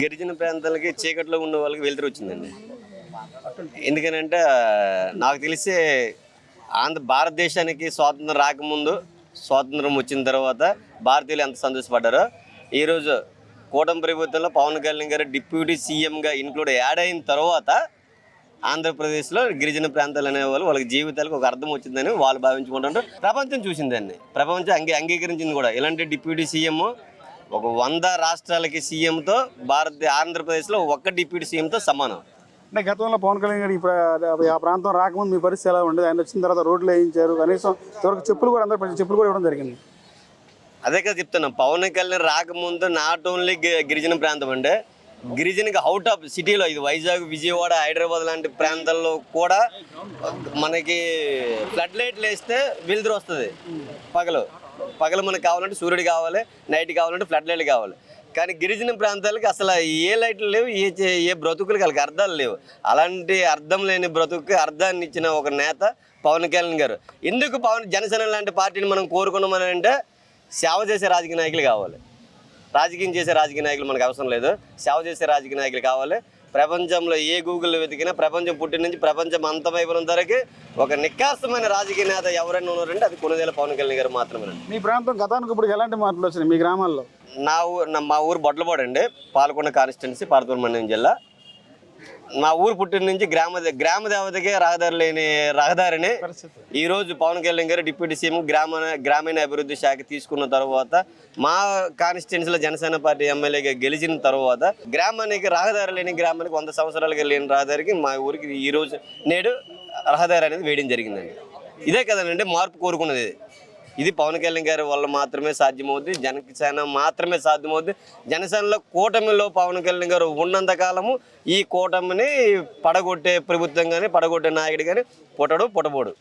గిరిజన ప్రాంతాలకి చీకట్లో ఉన్న వాళ్ళకి వెలుతురు వచ్చిందండి. ఎందుకనంటే నాకు తెలిసి భారతదేశానికి స్వాతంత్రం రాకముందు, స్వాతంత్రం వచ్చిన తర్వాత భారతీయులు ఎంత సంతోషపడ్డారో, ఈరోజు కూటమి ప్రభుత్వంలో పవన్ కళ్యాణ్ గారు డిప్యూటీ సీఎంగా యాడ్ అయిన తర్వాత ఆంధ్రప్రదేశ్లో గిరిజన ప్రాంతాలు అనేవాళ్ళు వాళ్ళకి జీవితాలకు ఒక అర్థం వచ్చిందని వాళ్ళు భావించుకుంటుంటారు. ప్రపంచం చూసిందండి, ప్రపంచం అంగీకరించింది కూడా. ఇలాంటి డిప్యూటీ సీఎం ఒక 100 రాష్ట్రాలకి సీఎంతో ఆంధ్రప్రదేశ్లో ఒక్క డిప్యూటీ సీఎంతో సమానం. అంటే గతంలో పవన్ కళ్యాణ్ గారు ఆ ప్రాంతం రాకముందు మీ పరిస్థితి ఎలా ఉండేది? ఆయన వచ్చిన తర్వాత రోడ్లు వేయించారు, కనీసం చివరికి చెప్పులు కూడా అందరూ చెప్పులు కూడా ఇవ్వడం జరిగింది. అదే కదా చెప్తున్నాం, పవన్ కళ్యాణ్ రాకముందు నాట్ ఓన్లీ గిరిజన ప్రాంతం అంటే గిరిజనకి అవుట్ ఆఫ్ సిటీలో, ఇది వైజాగ్, విజయవాడ, హైదరాబాద్ లాంటి ప్రాంతాల్లో కూడా మనకి ఫ్లడ్ లైట్లు వేస్తే వెలుతురు వస్తుంది. పగలు మనకు కావాలంటే సూర్యుడు కావాలి, నైట్ కావాలంటే ఫ్లడ్ లైట్లు కావాలి. కానీ గిరిజన ప్రాంతాలకి అసలు ఏ లైట్లు లేవు, ఏ బ్రతుకులకి వాళ్ళకి అర్థాలు లేవు. అలాంటి అర్థం లేని బ్రతుకుకి అర్థాన్ని ఇచ్చిన ఒక నేత పవన్ కళ్యాణ్ గారు. ఎందుకు జనసేన లాంటి పార్టీని మనం కోరుకున్నామని అంటే, సేవ చేసే రాజకీయ నాయకులు కావాలి. రాజకీయం చేసే రాజకీయ నాయకులు మనకు అవసరం లేదు, సేవ చేసే రాజకీయ నాయకులు కావాలి. ప్రపంచంలో ఏ గూగుల్లో వెతికినా, ప్రపంచం పుట్టిన నుంచి ప్రపంచం అంతమైపోయిన వరకు ఒక నిఖార్సమైన రాజకీయ నేత ఎవరైనా ఉన్నారంటే అది కొనుదేల పవన్ కళ్యాణ్ గారు మాత్రమే. మీ ప్రాంతం గతానికి ఇప్పుడు ఎలాంటి మార్పులు వచ్చినాయి మీ గ్రామాల్లో? మా ఊరు బొడ్లపాడు అండి, పాలకొండ కాన్స్టిట్యున్సీ, పార్వతీపురం మండలం జిల్లా. మా ఊరు పుట్టిన నుంచి గ్రామ దేవతకే రహదారిని ఈరోజు పవన్ కళ్యాణ్ గారు డిప్యూటీ సీఎం గ్రామీణ అభివృద్ధి శాఖ తీసుకున్న తర్వాత, మా కాన్స్టిట్యున్సీలో జనసేన పార్టీ ఎమ్మెల్యేగా గెలిచిన తర్వాత గ్రామానికి రహదారి లేని గ్రామానికి 100 సంవత్సరాలుగా లేని రహదారికి మా ఊరికి ఈరోజు నేడు రహదారి అనేది వేయడం జరిగిందండి. ఇదే కదండి మార్పు కోరుకున్నది. ఇది పవన్ కళ్యాణ్ గారి వల్ల మాత్రమే సాధ్యమవుద్ది, జనసేన మాత్రమే సాధ్యమవుద్ది. జనసేనలో కూటమిలో పవన్ కళ్యాణ్ గారు ఉన్నంత కాలము ఈ కూటమిని పడగొట్టే ప్రభుత్వం కానీ, పడగొట్టే నాయకుడు కానీ పుట్టబోడు.